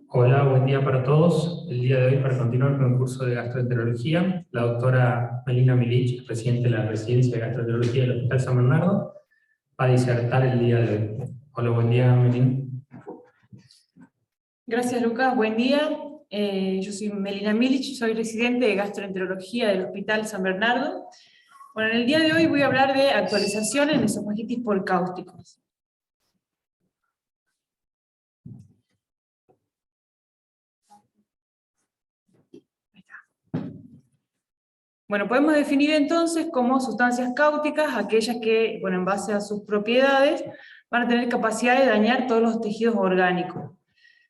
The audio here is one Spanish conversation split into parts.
Hola, buen día para todos. El día de hoy, para continuar con el curso de gastroenterología, la doctora Melina Milic, presidente de la Residencia de Gastroenterología del Hospital San Bernardo, va a disertar el día de hoy. Hola, buen día, Melina. Gracias, Lucas. Buen día. Yo soy Melina Milic, soy residente de gastroenterología del Hospital San Bernardo. Bueno, en el día de hoy voy a hablar de actualización en esofagitis por cáusticos. Bueno, podemos definir entonces como sustancias cáusticas aquellas que, bueno, en base a sus propiedades, van a tener capacidad de dañar todos los tejidos orgánicos.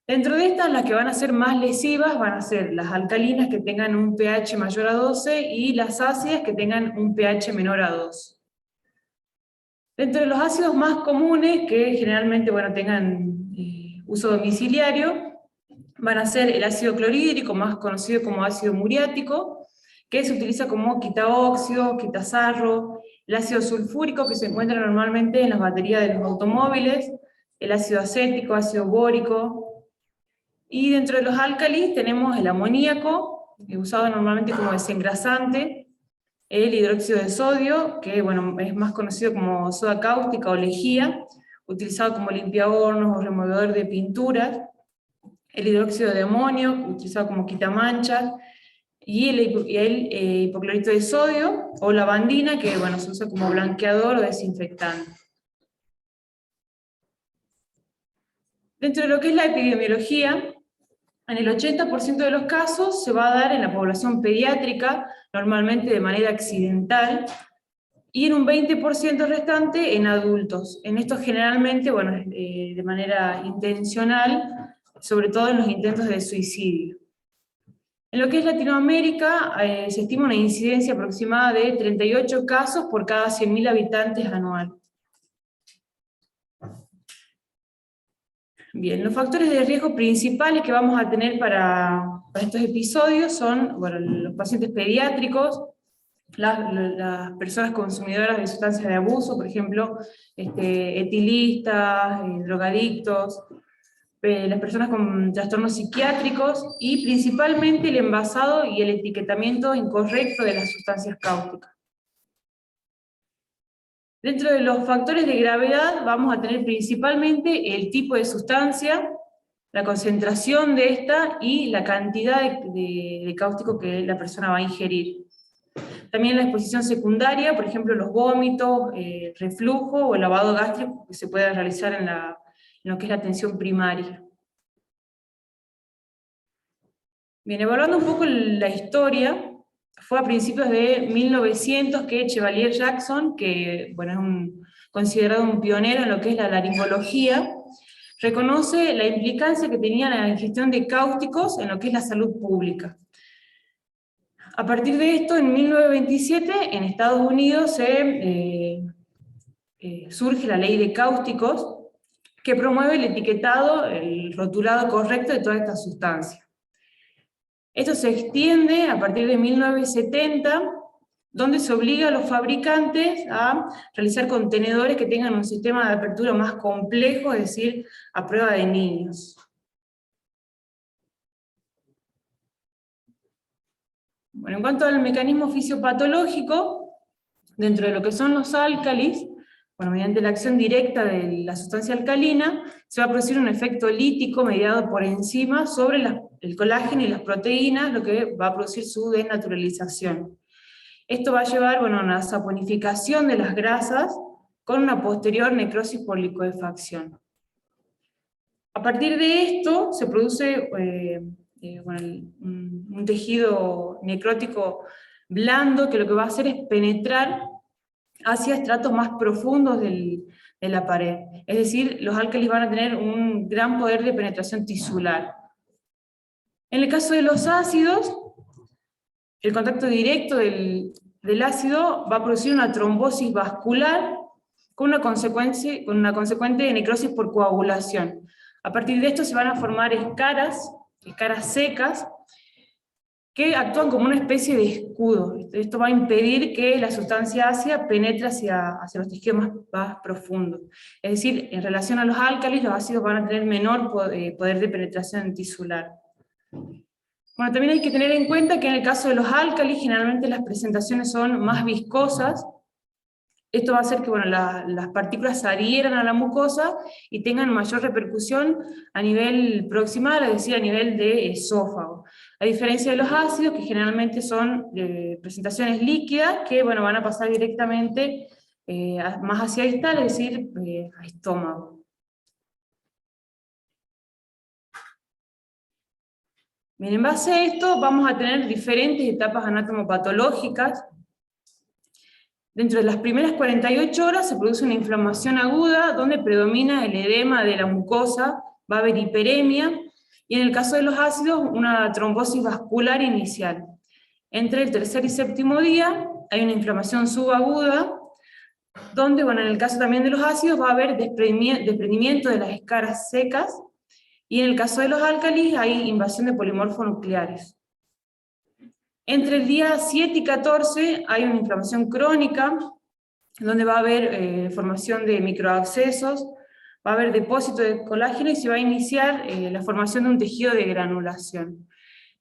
Dentro de estas, las que van a ser más lesivas van a ser las alcalinas que tengan un pH mayor a 12 y las ácidas que tengan un pH menor a 2. Dentro de los ácidos más comunes, que generalmente tengan uso domiciliario, van a ser el ácido clorhídrico, más conocido como ácido muriático, que se utiliza como quitaóxido, quitasarro, el ácido sulfúrico, que se encuentra normalmente en las baterías de los automóviles, el ácido acético, ácido bórico, y dentro de los álcalis tenemos el amoníaco, usado normalmente como desengrasante, el hidróxido de sodio, que es más conocido como soda cáustica o lejía, utilizado como limpiahornos o removedor de pinturas, el hidróxido de amonio, utilizado como quitamanchas, y el hipoclorito de sodio o lavandina, que se usa como blanqueador o desinfectante. Dentro de lo que es la epidemiología, en el 80% de los casos se va a dar en la población pediátrica, normalmente de manera accidental, y en un 20% restante en adultos. En esto generalmente, de manera intencional, sobre todo en los intentos de suicidio. En lo que es Latinoamérica, se estima una incidencia aproximada de 38 casos por cada 100.000 habitantes anual. Bien, los factores de riesgo principales que vamos a tener para estos episodios son los pacientes pediátricos, las personas consumidoras de sustancias de abuso, por ejemplo, etilistas, drogadictos, las personas con trastornos psiquiátricos y principalmente el envasado y el etiquetamiento incorrecto de las sustancias cáusticas. Dentro de los factores de gravedad vamos a tener principalmente el tipo de sustancia, la concentración de esta y la cantidad de cáustico que la persona va a ingerir. También la exposición secundaria, por ejemplo, los vómitos, reflujo o el lavado gástrico que se puede realizar en lo que es la atención primaria. Bien, evaluando un poco la historia, fue a principios de 1900 que Chevalier Jackson, que es considerado un pionero en lo que es la laringología, reconoce la implicancia que tenía la ingestión de cáusticos en lo que es la salud pública. A partir de esto, en 1927, en Estados Unidos surge la ley de cáusticos, que promueve el etiquetado, el rotulado correcto de todas estas sustancias. Esto se extiende a partir de 1970, donde se obliga a los fabricantes a realizar contenedores que tengan un sistema de apertura más complejo, es decir, a prueba de niños. Bueno, en cuanto al mecanismo fisiopatológico, dentro de lo que son los álcalis, mediante la acción directa de la sustancia alcalina, se va a producir un efecto lítico mediado por enzimas sobre el colágeno y las proteínas, lo que va a producir su denaturalización. Esto va a llevar a una saponificación de las grasas con una posterior necrosis por licuefacción. A partir de esto se produce un tejido necrótico blando que lo que va a hacer es penetrar hacia estratos más profundos de la pared. Es decir, los álcalis van a tener un gran poder de penetración tisular. En el caso de los ácidos, el contacto directo del ácido va a producir una trombosis vascular con una consecuente necrosis por coagulación. A partir de esto se van a formar escaras secas, que actúan como una especie de escudo. Esto va a impedir que la sustancia ácida penetre hacia los tejidos más profundos. Es decir, en relación a los álcalis, los ácidos van a tener menor poder de penetración tisular. Bueno, también hay que tener en cuenta que en el caso de los álcalis, generalmente las presentaciones son más viscosas. Esto va a hacer que bueno, las partículas se adhieran a la mucosa y tengan mayor repercusión a nivel proximal, es decir, a nivel de esófago. A diferencia de los ácidos, que generalmente son presentaciones líquidas, que bueno, van a pasar directamente más hacia distal, es decir, a estómago. Bien, en base a esto vamos a tener diferentes etapas anatomopatológicas. Dentro de las primeras 48 horas se produce una inflamación aguda donde predomina el edema de la mucosa, va a haber hiperemia, y en el caso de los ácidos, una trombosis vascular inicial. Entre el tercer y séptimo día hay una inflamación subaguda, donde, bueno, en el caso también de los ácidos va a haber desprendimiento de las escaras secas, y en el caso de los álcalis hay invasión de polimorfonucleares. Entre el día 7 y 14 hay una inflamación crónica, donde va a haber formación de microabscesos, va a haber depósito de colágeno y se va a iniciar la formación de un tejido de granulación.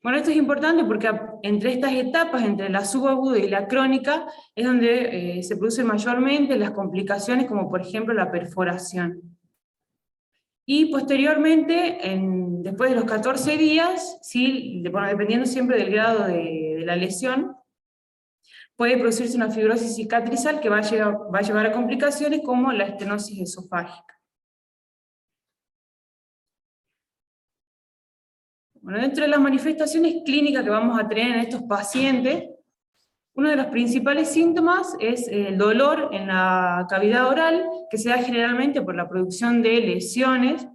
Bueno, esto es importante porque entre estas etapas, entre la subaguda y la crónica, es donde se producen mayormente las complicaciones, como por ejemplo la perforación. Y posteriormente, después de los 14 días, ¿sí? Bueno, dependiendo siempre del grado de la lesión, puede producirse una fibrosis cicatrizal que va a llevar a complicaciones como la estenosis esofágica. Bueno, dentro de las manifestaciones clínicas que vamos a tener en estos pacientes, uno de los principales síntomas es el dolor en la cavidad oral, que se da generalmente por la producción de lesiones,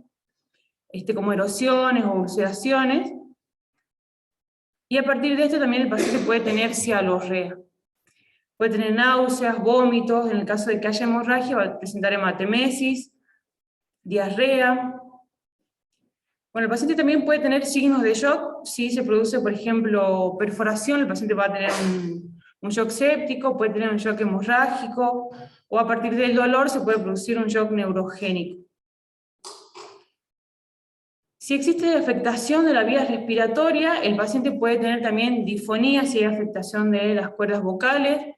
como erosiones o ulceraciones, y a partir de esto también el paciente puede tener cialorrea. Puede tener náuseas, vómitos, en el caso de que haya hemorragia va a presentar hematemesis, diarrea. Bueno, el paciente también puede tener signos de shock, si se produce, por ejemplo, perforación, el paciente va a tener un shock séptico, puede tener un shock hemorrágico, o a partir del dolor se puede producir un shock neurogénico. Si existe afectación de la vía respiratoria, el paciente puede tener también disfonía, si hay afectación de las cuerdas vocales.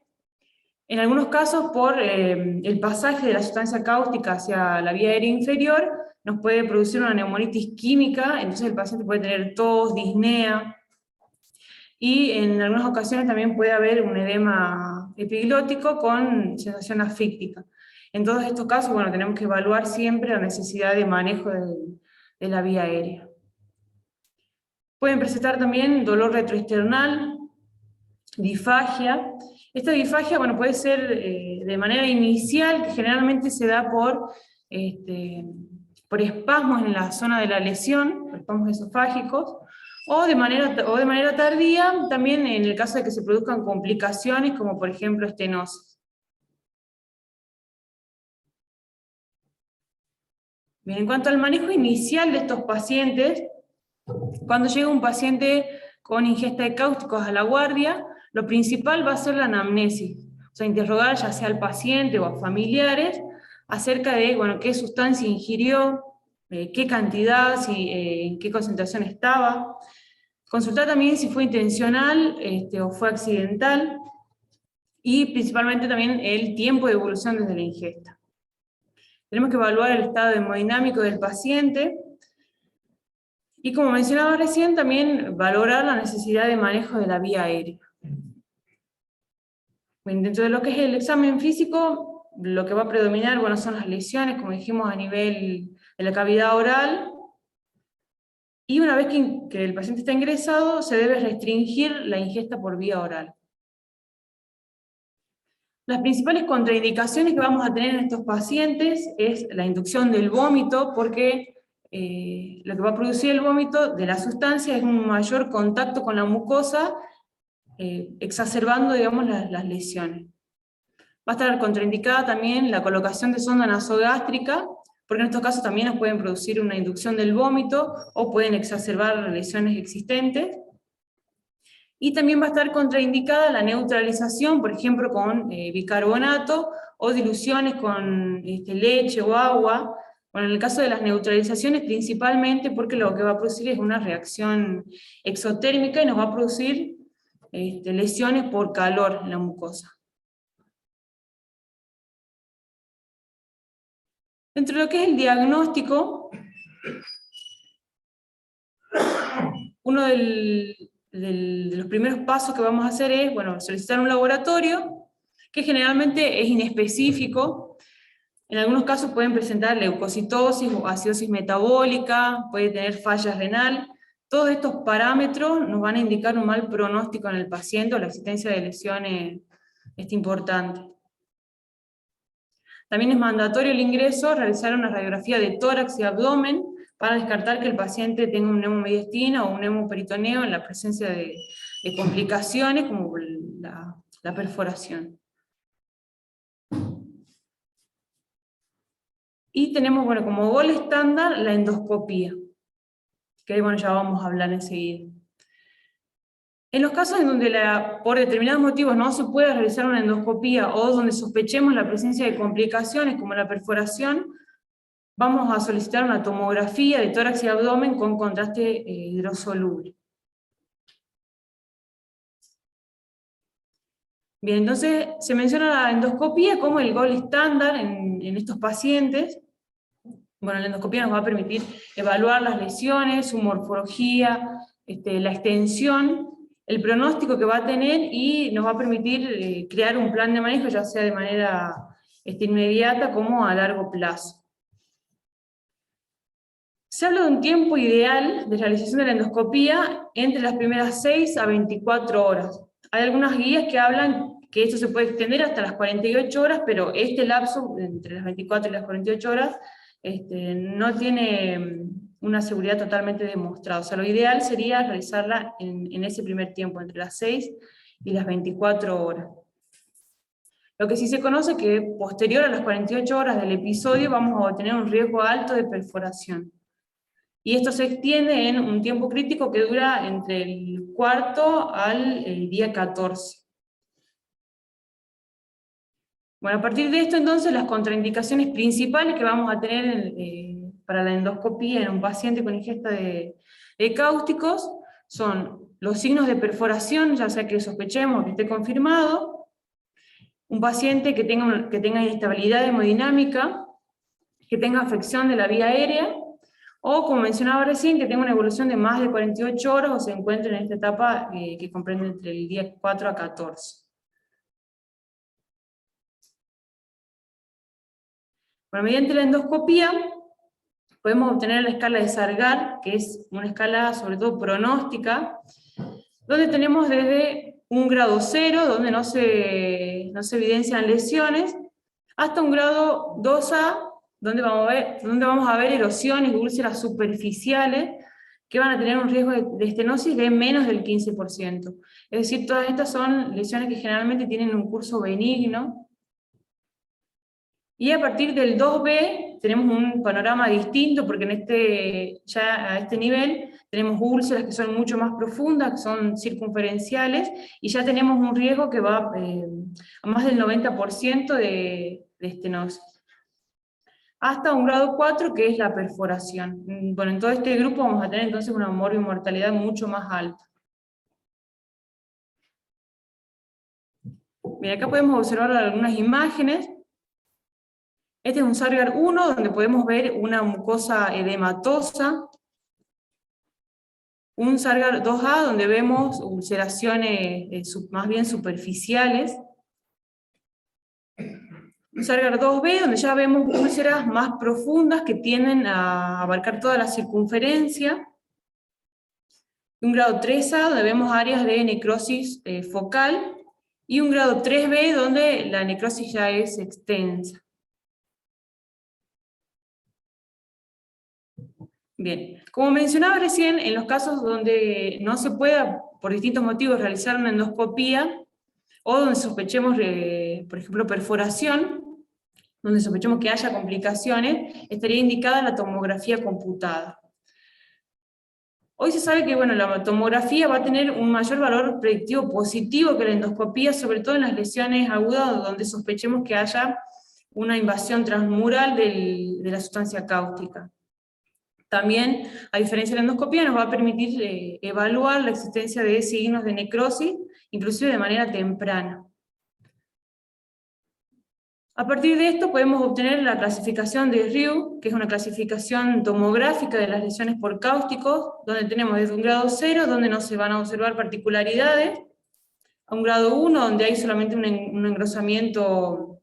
En algunos casos, por el pasaje de la sustancia cáustica hacia la vía aérea inferior, nos puede producir una neumonitis química, entonces el paciente puede tener tos, disnea, y en algunas ocasiones también puede haber un edema epiglótico con sensación asfíctica. En todos estos casos, bueno, tenemos que evaluar siempre la necesidad de manejo de la vía aérea. Pueden presentar también dolor retroesternal, disfagia. Esta disfagia, bueno, puede ser de manera inicial, que generalmente se da por espasmos en la zona de la lesión, espasmos esofágicos, o de manera tardía, también en el caso de que se produzcan complicaciones, como por ejemplo estenosis. Bien, en cuanto al manejo inicial de estos pacientes, cuando llega un paciente con ingesta de cáusticos a la guardia, lo principal va a ser la anamnesis, o sea, interrogar ya sea al paciente o a familiares acerca de, bueno, qué sustancia ingirió, qué cantidad, en qué concentración estaba. Consultar también si fue intencional o fue accidental, y principalmente también el tiempo de evolución desde la ingesta. Tenemos que evaluar el estado hemodinámico del paciente, y como mencionaba recién, también valorar la necesidad de manejo de la vía aérea. Bien, dentro de lo que es el examen físico, lo que va a predominar, bueno, son las lesiones, como dijimos, a nivel de la cavidad oral, y una vez que el paciente está ingresado, se debe restringir la ingesta por vía oral. Las principales contraindicaciones que vamos a tener en estos pacientes es la inducción del vómito, porque lo que va a producir el vómito de la sustancia es un mayor contacto con la mucosa, exacerbando, digamos, las lesiones. Va a estar contraindicada también la colocación de sonda nasogástrica, porque en estos casos también nos pueden producir una inducción del vómito, o pueden exacerbar lesiones existentes. Y también va a estar contraindicada la neutralización, por ejemplo, con bicarbonato, o diluciones con leche o agua. Bueno, en el caso de las neutralizaciones, principalmente porque lo que va a producir es una reacción exotérmica y nos va a producir lesiones por calor en la mucosa. Dentro de lo que es el diagnóstico, uno de los primeros pasos que vamos a hacer es, bueno, solicitar un laboratorio, que generalmente es inespecífico. En algunos casos pueden presentar leucocitosis o acidosis metabólica, puede tener falla renal. Todos estos parámetros nos van a indicar un mal pronóstico en el paciente o la existencia de lesiones importante. También es mandatorio el ingreso, realizar una radiografía de tórax y abdomen para descartar que el paciente tenga un neumomediastina o un neumoperitoneo en la presencia de complicaciones como la perforación. Y tenemos, bueno, como gol estándar la endoscopía, que bueno, ya vamos a hablar enseguida. En los casos en donde por determinados motivos no se puede realizar una endoscopía o donde sospechemos la presencia de complicaciones como la perforación, vamos a solicitar una tomografía de tórax y abdomen con contraste hidrosoluble. Bien, entonces se menciona la endoscopía como el gol estándar en estos pacientes. Bueno, la endoscopía nos va a permitir evaluar las lesiones, su morfología, la extensión, el pronóstico que va a tener y nos va a permitir crear un plan de manejo, ya sea de manera inmediata como a largo plazo. Se habla de un tiempo ideal de realización de la endoscopía entre las primeras 6 a 24 horas. Hay algunas guías que hablan que esto se puede extender hasta las 48 horas, pero este lapso, entre las 24 y las 48 horas, no tiene una seguridad totalmente demostrada. O sea, lo ideal sería realizarla en ese primer tiempo, entre las 6 y las 24 horas. Lo que sí se conoce es que posterior a las 48 horas del episodio vamos a tener un riesgo alto de perforación. Y esto se extiende en un tiempo crítico que dura entre el cuarto al día 14. Bueno, a partir de esto entonces las contraindicaciones principales que vamos a tener para la endoscopía en un paciente con ingesta de cáusticos son los signos de perforación, ya sea que sospechemos que esté confirmado, un paciente que tenga inestabilidad hemodinámica, que tenga afección de la vía aérea, o como mencionaba recién, que tenga una evolución de más de 48 horas o se encuentre en esta etapa que comprende entre el día 4 a 14. Bueno, mediante la endoscopía podemos obtener la escala de Sargar, que es una escala sobre todo pronóstica, donde tenemos desde un grado 0, donde no se evidencian lesiones, hasta un grado 2A, donde vamos a ver erosiones y úlceras superficiales que van a tener un riesgo de estenosis de menos del 15%. Es decir, todas estas son lesiones que generalmente tienen un curso benigno. Y a partir del 2B tenemos un panorama distinto, porque ya a este nivel tenemos úlceras que son mucho más profundas, que son circunferenciales, y ya tenemos un riesgo que va a más del 90% de estenosis. Hasta un grado 4, que es la perforación. Bueno, en todo este grupo vamos a tener entonces una morbimortalidad mucho más alta. Bien, acá podemos observar algunas imágenes. Este es un Sargar 1, donde podemos ver una mucosa edematosa. Un Sargar 2A, donde vemos ulceraciones más bien superficiales. Un Sargar 2B, donde ya vemos úlceras más profundas que tienden a abarcar toda la circunferencia. Un grado 3A, donde vemos áreas de necrosis focal. Y un grado 3B, donde la necrosis ya es extensa. Bien, como mencionaba recién, en los casos donde no se pueda, por distintos motivos, realizar una endoscopía, o donde sospechemos, por ejemplo, perforación, donde sospechemos que haya complicaciones, estaría indicada la tomografía computada. Hoy se sabe que bueno, la tomografía va a tener un mayor valor predictivo positivo que la endoscopía, sobre todo en las lesiones agudas donde sospechemos que haya una invasión transmural de la sustancia cáustica. También, a diferencia de la endoscopía, nos va a permitir evaluar la existencia de signos de necrosis, inclusive de manera temprana. A partir de esto podemos obtener la clasificación de Rieu, que es una clasificación tomográfica de las lesiones por cáusticos, donde tenemos desde un grado 0, donde no se van a observar particularidades, a un grado 1, donde hay solamente un engrosamiento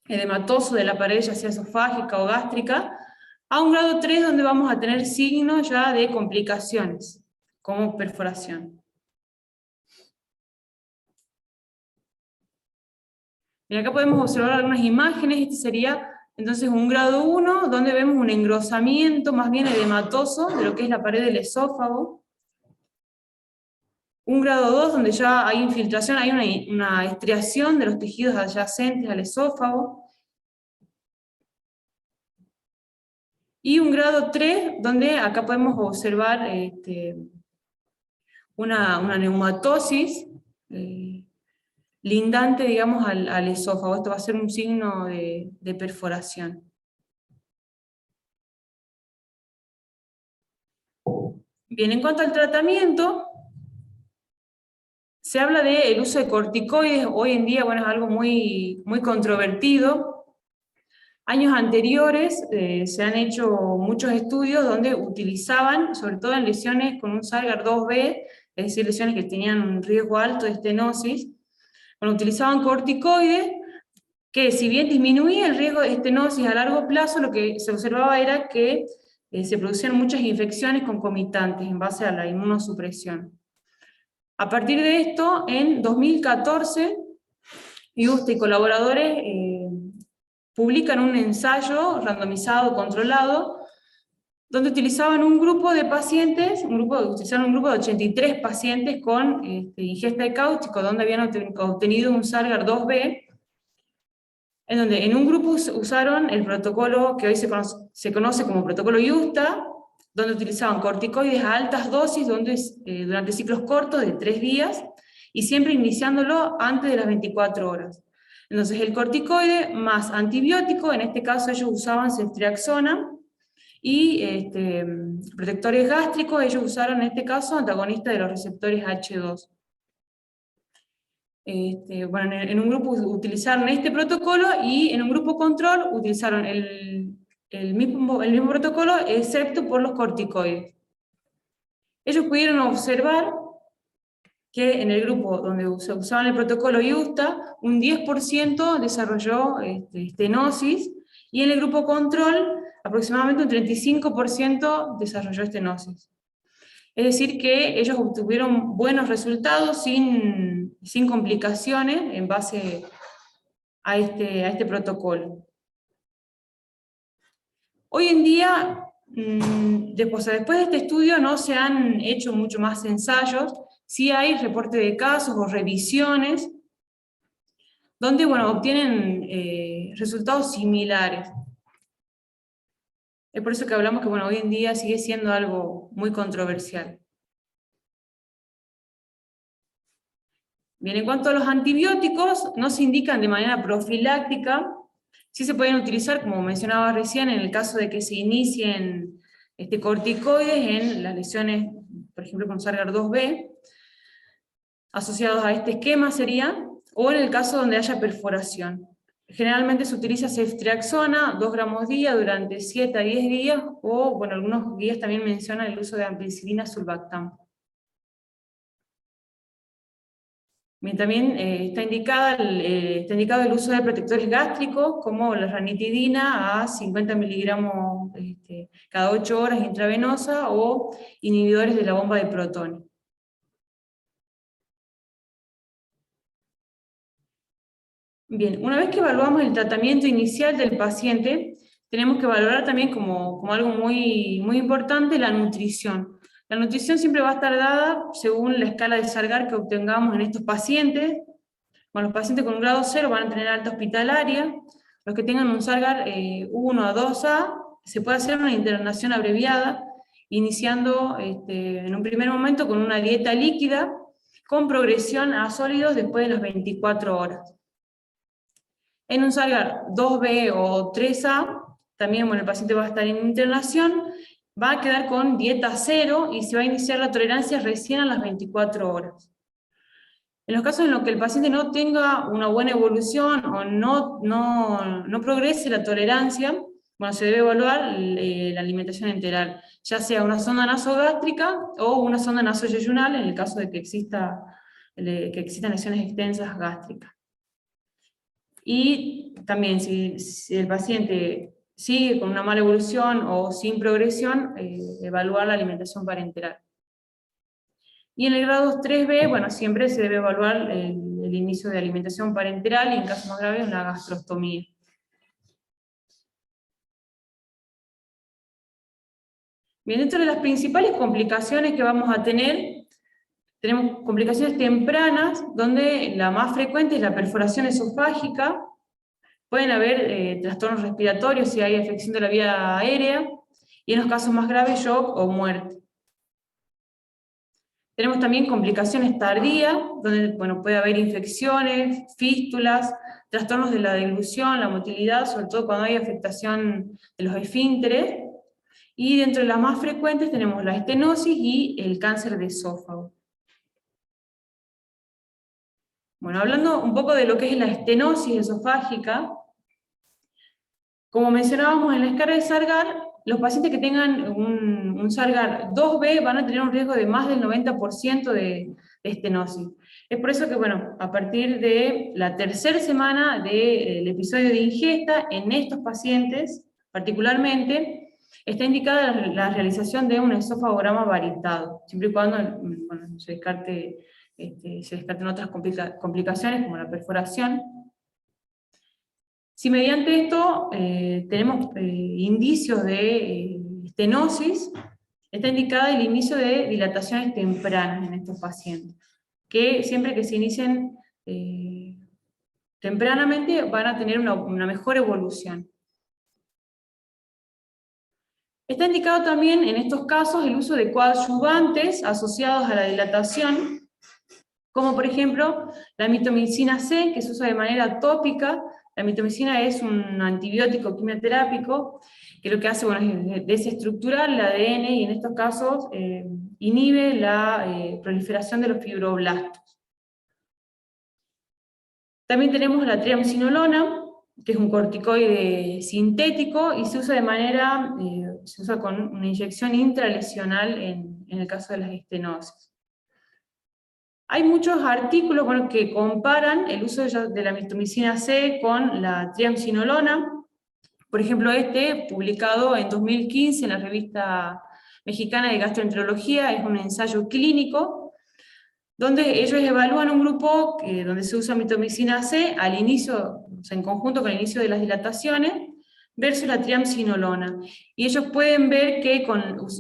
edematoso de la pared, ya sea esofágica o gástrica, a un grado 3, donde vamos a tener signos ya de complicaciones, como perforación. Y acá podemos observar algunas imágenes. Este sería entonces un grado 1, donde vemos un engrosamiento más bien edematoso de lo que es la pared del esófago. Un grado 2, donde ya hay infiltración, hay una estriación de los tejidos adyacentes al esófago. Y un grado 3, donde acá podemos observar una neumatosis lindante, digamos, al esófago. Esto va a ser un signo de perforación. Bien, en cuanto al tratamiento, se habla del uso de corticoides. Hoy en día, bueno, es algo muy, muy controvertido. Años anteriores se han hecho muchos estudios donde utilizaban, sobre todo en lesiones con un Stargardt 2B, es decir, lesiones que tenían un riesgo alto de estenosis, bueno, utilizaban corticoides que, si bien disminuía el riesgo de estenosis a largo plazo, lo que se observaba era que se producían muchas infecciones concomitantes en base a la inmunosupresión. A partir de esto, en 2014, Yuste y colaboradores publican un ensayo randomizado, controlado, donde utilizaban un grupo de pacientes, utilizaron un grupo de 83 pacientes con ingesta de cáustico, donde habían obtenido un Stargardt 2B, en donde en un grupo usaron el protocolo que hoy se conoce como protocolo Yusta, donde utilizaban corticoides a altas dosis durante ciclos cortos de 3 días, y siempre iniciándolo antes de las 24 horas. Entonces el corticoide más antibiótico, en este caso ellos usaban ceftriaxona, y protectores gástricos, ellos usaron en este caso antagonistas de los receptores H2. Bueno, en un grupo utilizaron este protocolo, y en un grupo control utilizaron el mismo protocolo, excepto por los corticoides. Ellos pudieron observar que en el grupo donde se usaban el protocolo Yusta, un 10% desarrolló estenosis, y en el grupo control aproximadamente un 35% desarrolló estenosis. Es decir, que ellos obtuvieron buenos resultados sin complicaciones en base a este protocolo. Hoy en día, después de este estudio, no se han hecho mucho más ensayos. Sí hay reporte de casos o revisiones donde, bueno, obtienen resultados similares. Es por eso que hablamos que, bueno, hoy en día sigue siendo algo muy controversial. Bien, en cuanto a los antibióticos, no se indican de manera profiláctica. Sí se pueden utilizar, como mencionaba recién, en el caso de que se inicien corticoides en las lesiones, por ejemplo, con Stargardt 2B, asociados a este esquema sería, o en el caso donde haya perforación. Generalmente se utiliza ceftriaxona, 2 gramos día durante 7 a 10 días, o, bueno, algunos guías también mencionan el uso de ampicilina sulbactam. Bien, también está indicado el uso de protectores gástricos, como la ranitidina a 50 miligramos cada 8 horas intravenosa, o inhibidores de la bomba de protones. Bien, una vez que evaluamos el tratamiento inicial del paciente, tenemos que valorar también como algo muy, muy importante la nutrición. La nutrición siempre va a estar dada según la escala de Stargardt que obtengamos en estos pacientes. Bueno, los pacientes con un grado 0 van a tener alta hospitalaria. Los que tengan un Stargardt 1 a 2A, se puede hacer una internación abreviada, iniciando en un primer momento con una dieta líquida, con progresión a sólidos después de las 24 horas. En un Sargar 2B o 3A, también el paciente va a estar en internación, va a quedar con dieta cero y se va a iniciar la tolerancia recién a las 24 horas. En los casos en los que el paciente no tenga una buena evolución o no progrese la tolerancia, bueno, se debe evaluar la alimentación enteral, ya sea una sonda nasogástrica o una sonda nasoyeyunal en el caso de que existan lesiones extensas gástricas. Y también si el paciente sigue con una mala evolución o sin progresión, evaluar la alimentación parenteral. Y en el grado 3B, bueno, siempre se debe evaluar el inicio de alimentación parenteral y en casos más graves una gastrostomía. Bien, dentro de las principales complicaciones que vamos a tener, tenemos complicaciones tempranas, donde la más frecuente es la perforación esofágica. Pueden haber trastornos respiratorios si hay afección de la vía aérea, y en los casos más graves, shock o muerte. Tenemos también complicaciones tardías, donde puede haber infecciones, fístulas, trastornos de la deglución, la motilidad, sobre todo cuando hay afectación de los esfínteres. Y dentro de las más frecuentes tenemos la estenosis y el cáncer de esófago. Bueno, hablando un poco de lo que es la estenosis esofágica, como mencionábamos en la escala de Sargar, los pacientes que tengan un Sargar 2B van a tener un riesgo de más del 90% de estenosis. Es por eso que, bueno, a partir de la tercera semana del episodio de ingesta, en estos pacientes, particularmente, está indicada la realización de un esofagograma varitado, siempre y cuando se descarten otras complicaciones, como la perforación. Si mediante esto tenemos indicios de estenosis, está indicada el inicio de dilataciones tempranas en estos pacientes, que siempre que se inicien tempranamente van a tener una mejor evolución. Está indicado también en estos casos el uso de coadyuvantes asociados a la dilatación, como por ejemplo la mitomicina C, que se usa de manera tópica. La mitomicina es un antibiótico quimioterápico que lo que hace es desestructurar el ADN y en estos casos inhibe la proliferación de los fibroblastos. También tenemos la triamcinolona, que es un corticoide sintético y se usa con una inyección intralesional en el caso de las estenosis. Hay muchos artículos que comparan el uso de la mitomicina C con la triamcinolona. Por ejemplo, publicado en 2015 en la revista mexicana de gastroenterología, es un ensayo clínico, donde ellos evalúan un grupo donde se usa mitomicina C al inicio, o sea, en conjunto con el inicio de las dilataciones, versus la triamcinolona. Y ellos pueden ver que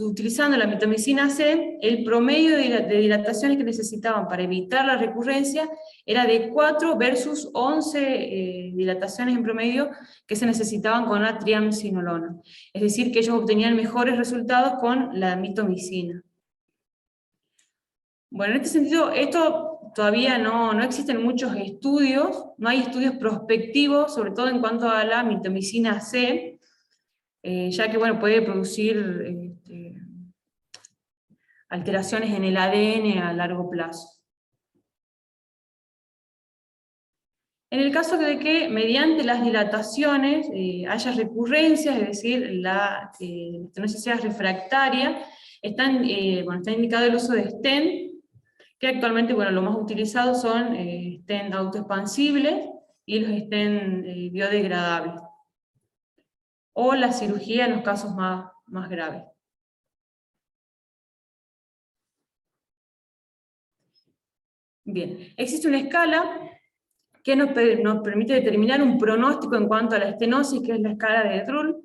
utilizando la mitomicina C, el promedio de dilataciones que necesitaban para evitar la recurrencia era de 4 versus 11 dilataciones en promedio que se necesitaban con la triamcinolona. Es decir, que ellos obtenían mejores resultados con la mitomicina. Bueno, en este sentido, esto todavía no existen muchos estudios, no hay estudios prospectivos, sobre todo en cuanto a la mitomicina C, ya que puede producir alteraciones en el ADN a largo plazo. En el caso de que mediante las dilataciones haya recurrencias, es decir, la estenosis sea refractaria, está indicado el uso de stent, que actualmente lo más utilizados son stent autoexpansibles y los stent biodegradables, o la cirugía en los casos más graves. Bien, existe una escala que nos permite determinar un pronóstico en cuanto a la estenosis, que es la escala de Drull.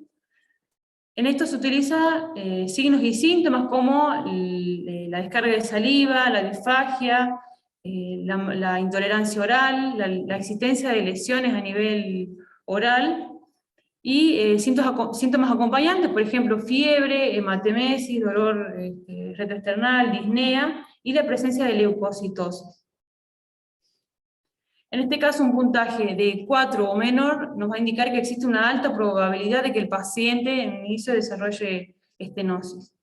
En esto se utiliza signos y síntomas como la descarga de saliva, la disfagia, la intolerancia oral, la existencia de lesiones a nivel oral, y síntomas acompañantes, por ejemplo, fiebre, hematemesis, dolor retroesternal, disnea y la presencia de leucocitosis. En este caso, un puntaje de 4 o menor nos va a indicar que existe una alta probabilidad de que el paciente en el inicio desarrolle estenosis.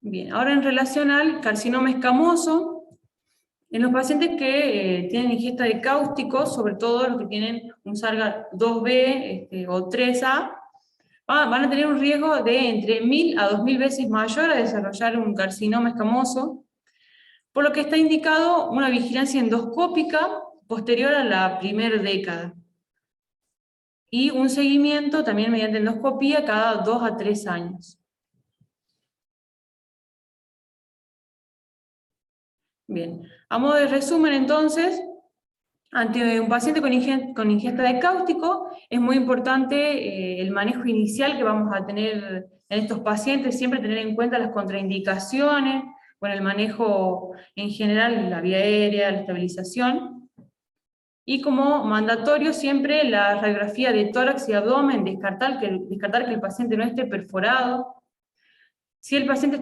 Bien, ahora en relación al carcinoma escamoso, en los pacientes que tienen ingesta de cáusticos, sobre todo los que tienen un Sarga 2B o 3A, van a tener un riesgo de entre 1000 a 2000 veces mayor a desarrollar un carcinoma escamoso, por lo que está indicado una vigilancia endoscópica posterior a la primera década, y un seguimiento también mediante endoscopía cada 2 a 3 años. Bien, a modo de resumen entonces, ante un paciente con ingesta de cáustico, es muy importante el manejo inicial que vamos a tener en estos pacientes, siempre tener en cuenta las contraindicaciones, bueno, el manejo en general, la vía aérea, la estabilización, y como mandatorio siempre la radiografía de tórax y abdomen, descartar que el paciente no esté perforado. Si el paciente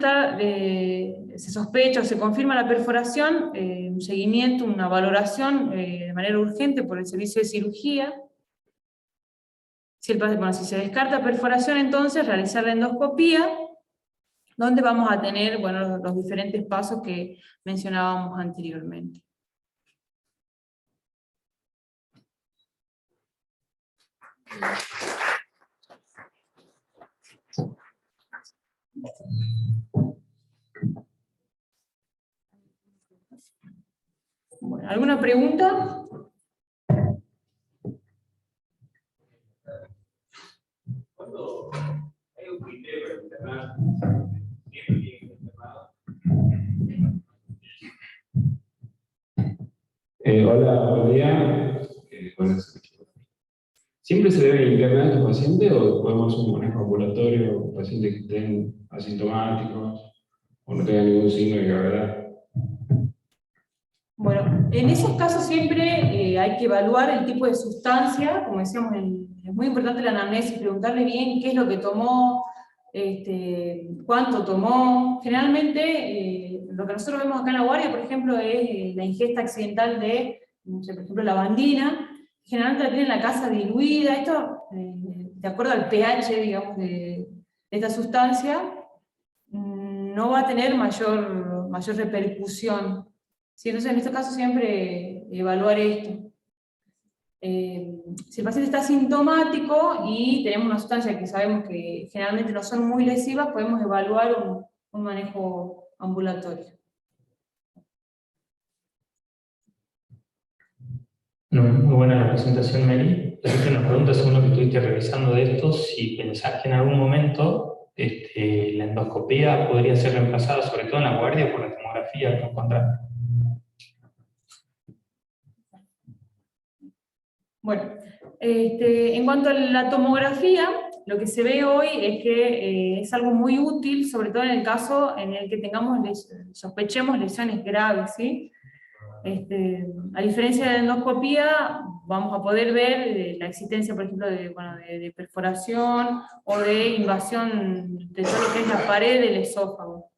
se sospecha o se confirma la perforación, un seguimiento, una valoración de manera urgente por el servicio de cirugía. Si se descarta perforación, entonces realizar la endoscopía, donde vamos a tener los diferentes pasos que mencionábamos anteriormente. Bueno, ¿alguna pregunta? Cuando hay un criterio para internar, siempre tiene que ser internado. Hola, buen día. ¿Siempre se debe internar a estos pacientes o podemos hacer un manejo ambulatorio, pacientes que estén asintomáticos o no tengan ningún signo de gravedad? Bueno, en esos casos siempre hay que evaluar el tipo de sustancia, como decíamos, es muy importante la anamnesis, preguntarle bien qué es lo que tomó, cuánto tomó. Generalmente, lo que nosotros vemos acá en la guardia, por ejemplo, es la ingesta accidental de, no sé, por ejemplo, lavandina. Generalmente la tienen en la casa diluida, esto, de acuerdo al pH, digamos, de esta sustancia, no va a tener mayor repercusión. Sí, entonces en este caso siempre evaluar esto. Si el paciente está asintomático y tenemos una sustancia que sabemos que generalmente no son muy lesivas, podemos evaluar un manejo ambulatorio. Muy buena la presentación, Meli. Una pregunta, según lo que estuviste revisando de esto, si pensás que en algún momento la endoscopía podría ser reemplazada, sobre todo en la guardia, por la tomografía, ¿no encontrás? Bueno, en cuanto a la tomografía, lo que se ve hoy es que es algo muy útil, sobre todo en el caso en el que sospechemos lesiones graves, ¿sí? A diferencia de la endoscopía, vamos a poder ver la existencia, por ejemplo, de perforación o de invasión de todo lo que es la pared del esófago.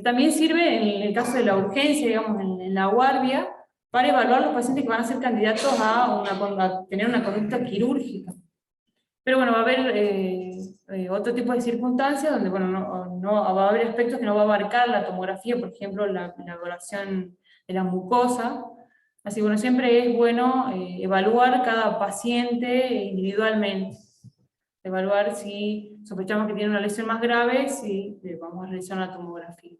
También sirve en el caso de la urgencia, digamos, en la guardia, para evaluar los pacientes que van a ser candidatos a tener una conducta quirúrgica. Pero bueno, va a haber otro tipo de circunstancias donde no va a haber aspectos que no va a abarcar la tomografía, por ejemplo, la evaluación de la mucosa. Así que bueno, siempre es bueno evaluar cada paciente individualmente. Evaluar si sospechamos que tiene una lesión más grave, si vamos a realizar una tomografía.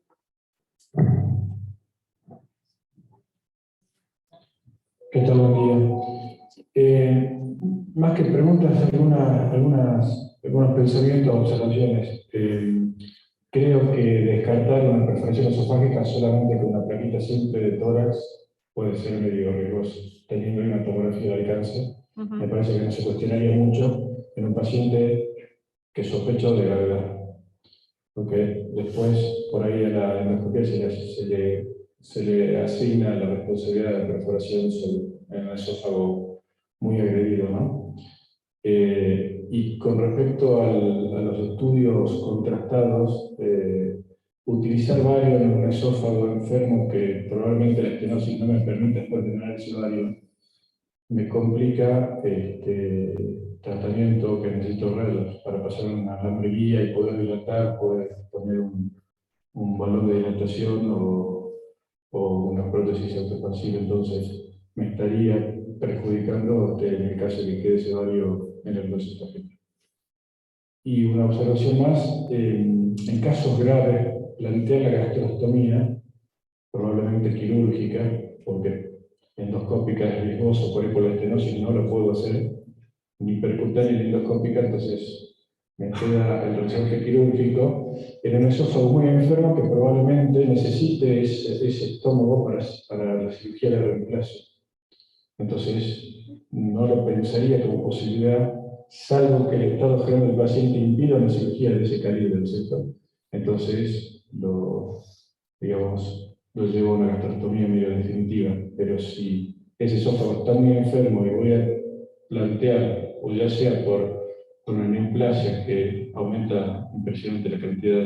¿Qué tal? Buen día. Más que preguntas, algunos pensamientos, observaciones. Creo que descartar una perforación esofágica solamente con una plaquita simple de tórax puede ser medio riesgoso, teniendo una tomografía de alcance. Me parece que no se cuestionaría mucho en un paciente que sospecha de gravedad. Porque después, por ahí en la endoscopia se le asigna la responsabilidad de la perforación el esófago muy agredido, ¿no? Y con respecto a los estudios contrastados, utilizar bario en un esófago enfermo que probablemente la estenosis no me permite después tener ese bario, me complica tratamiento que necesito rayos para pasar una alambre guía y poder dilatar, poder poner un balón de dilatación o una prótesis autoexpansiva. Entonces me estaría perjudicando en el caso de que quede ese bario en el hueso esofágico. Y una observación más, en casos graves, plantear la gastrostomía, probablemente quirúrgica, porque endoscópica es riesgoso, por ahí por la estenosis no lo puedo hacer, ni percutánea ni endoscópica, entonces me queda el resorte quirúrgico en un esófago muy enfermo que probablemente necesite ese estómago para la cirugía de reemplazo. Entonces, no lo pensaría como posibilidad, salvo que el estado general del paciente impida una cirugía de ese calibre del sector. Entonces, lo llevo a una gastrostomía medio definitiva. Pero si ese esófago está muy enfermo y voy a plantear, o ya sea por una neoplasia que aumenta impresionante la cantidad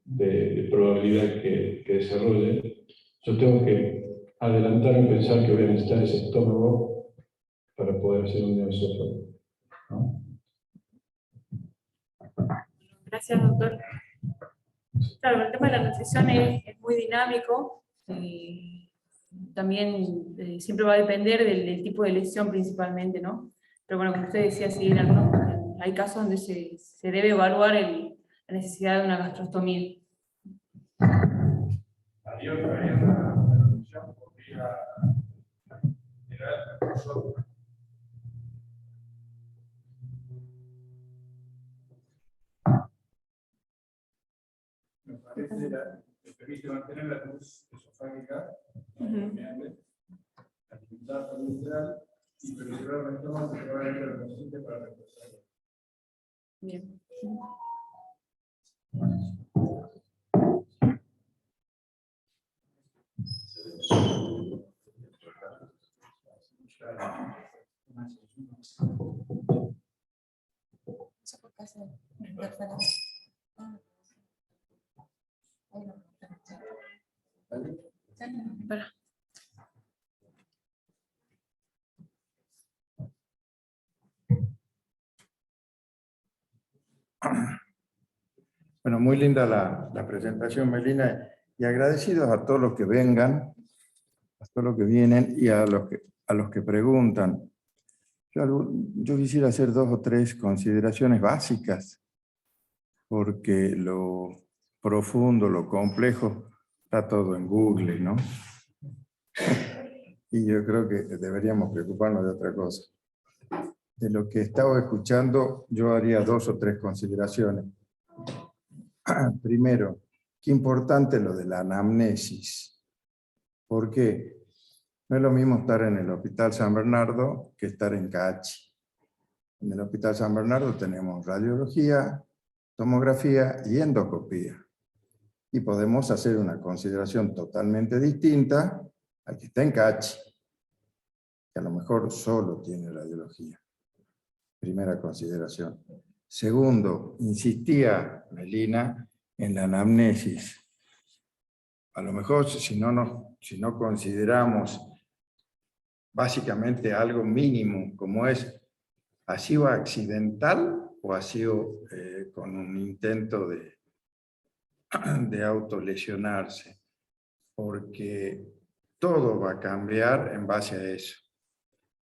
de probabilidad que desarrolle, yo tengo que adelantarme y pensar que voy a necesitar ese estómago para poder hacer un neoesófago, ¿no? Gracias, doctor. Claro, el tema de la nutrición es muy dinámico. También siempre va a depender del tipo de lesión principalmente, ¿no? Pero bueno, como usted decía, sí, hay casos donde se debe evaluar la necesidad de una gastrostomía. Adiós, la nutrición podría generar nosotros. Me parece que permite mantener la luz esofágica, la dificultad lateral y permitirá el estómago que va a ir al paciente para reemplazarlo. Bien. Para. Bueno, muy linda la presentación, Melina, y agradecidos a todos los que vengan, a todos los que vienen y a los que preguntan. Yo quisiera hacer 2 o 3 consideraciones básicas, porque lo profundo, lo complejo, está todo en Google, ¿no? Y yo creo que deberíamos preocuparnos de otra cosa. De lo que estaba escuchando, yo haría 2 o 3 consideraciones. Primero, qué importante lo de la anamnesis. ¿Por qué? No es lo mismo estar en el Hospital San Bernardo que estar en Cachi. En el Hospital San Bernardo tenemos radiología, tomografía y endoscopía. Y podemos hacer una consideración totalmente distinta al que está en Cachi, que a lo mejor solo tiene radiología. Primera consideración. Segundo, insistía Melina en la anamnesis. A lo mejor si no consideramos básicamente algo mínimo, como es, ¿ha sido accidental o ha sido con un intento de autolesionarse? Porque todo va a cambiar en base a eso.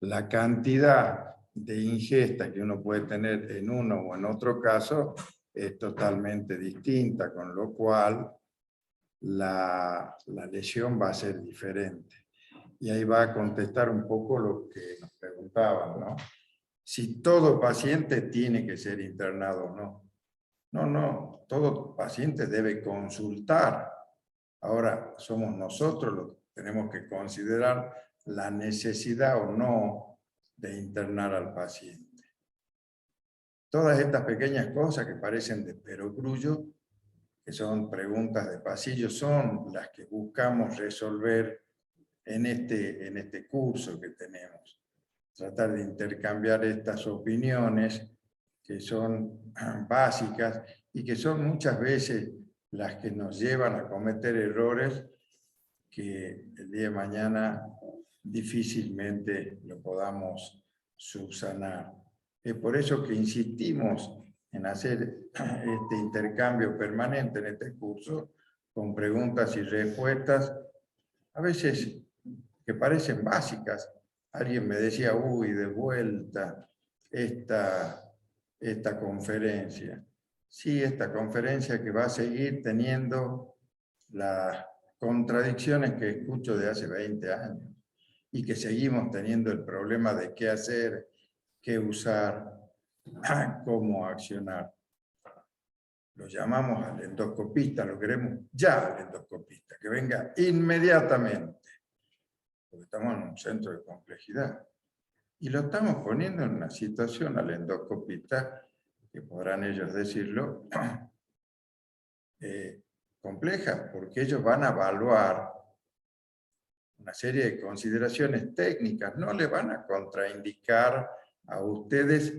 La cantidad de ingesta que uno puede tener en uno o en otro caso es totalmente distinta, con lo cual la lesión va a ser diferente. Y ahí va a contestar un poco lo que nos preguntaban, ¿no? Si todo paciente tiene que ser internado o no. No, todo paciente debe consultar. Ahora somos nosotros los que tenemos que considerar la necesidad o no de internar al paciente. Todas estas pequeñas cosas que parecen de perogrullo, que son preguntas de pasillo, son las que buscamos resolver en este curso que tenemos. Tratar de intercambiar estas opiniones que son básicas y que son muchas veces las que nos llevan a cometer errores que el día de mañana difícilmente lo podamos subsanar. Es por eso que insistimos en hacer este intercambio permanente en este curso, con preguntas y respuestas, a veces que parecen básicas. Alguien me decía, uy, de vuelta esta conferencia. Sí, esta conferencia que va a seguir teniendo las contradicciones que escucho de hace 20 años y que seguimos teniendo el problema de qué hacer, qué usar, cómo accionar. Lo llamamos al endoscopista, lo queremos ya al endoscopista, que venga inmediatamente, porque estamos en un centro de complejidad. Y lo estamos poniendo en una situación al endoscopista, que podrán ellos decirlo, compleja, porque ellos van a evaluar una serie de consideraciones técnicas, no le van a contraindicar a ustedes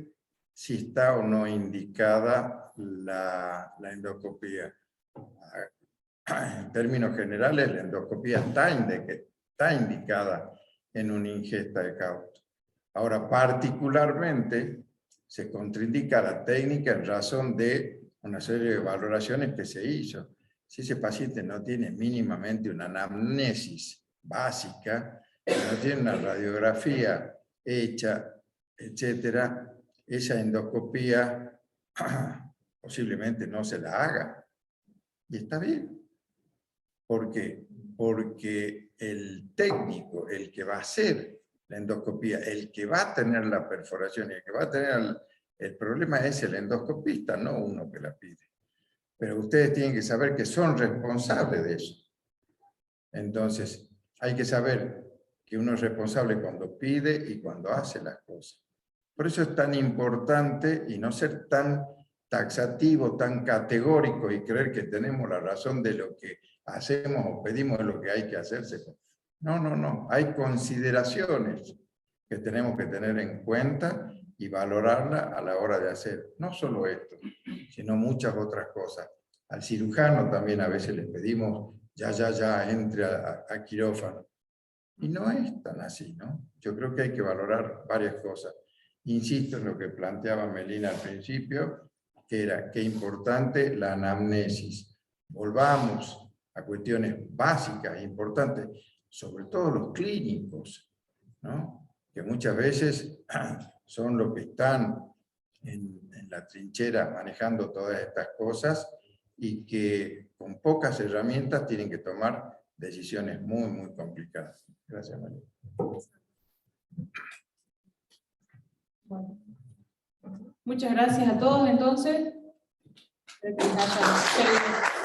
si está o no indicada la endoscopía. En términos generales, la endoscopía está indicada en una ingesta de caucho. Ahora, particularmente, se contraindica la técnica en razón de una serie de valoraciones que se hizo. Si ese paciente no tiene mínimamente una anamnesis básica, no tiene una radiografía hecha, etcétera, esa endoscopía posiblemente no se la haga. Y está bien. ¿Por qué? Porque el técnico, el que va a hacer la endoscopía, el que va a tener la perforación y el que va a tener el problema es el endoscopista, no uno que la pide. Pero ustedes tienen que saber que son responsables de eso. Entonces, hay que saber que uno es responsable cuando pide y cuando hace las cosas. Por eso es tan importante y no ser tan taxativo, tan categórico y creer que tenemos la razón de lo que hacemos o pedimos de lo que hay que hacerse. No, no, no. Hay consideraciones que tenemos que tener en cuenta y valorarla a la hora de hacer. No solo esto, sino muchas otras cosas. Al cirujano también a veces le pedimos ya, entre a quirófano. Y no es tan así, ¿no? Yo creo que hay que valorar varias cosas. Insisto en lo que planteaba Melina al principio, que era que importante la anamnesis. Volvamos a cuestiones básicas, importantes, sobre todo los clínicos, ¿no? Que muchas veces son los que están en la trinchera manejando todas estas cosas y que con pocas herramientas tienen que tomar decisiones muy, muy complicadas. Gracias, María. Bueno. Muchas gracias a todos, entonces. Espero que les haya servido.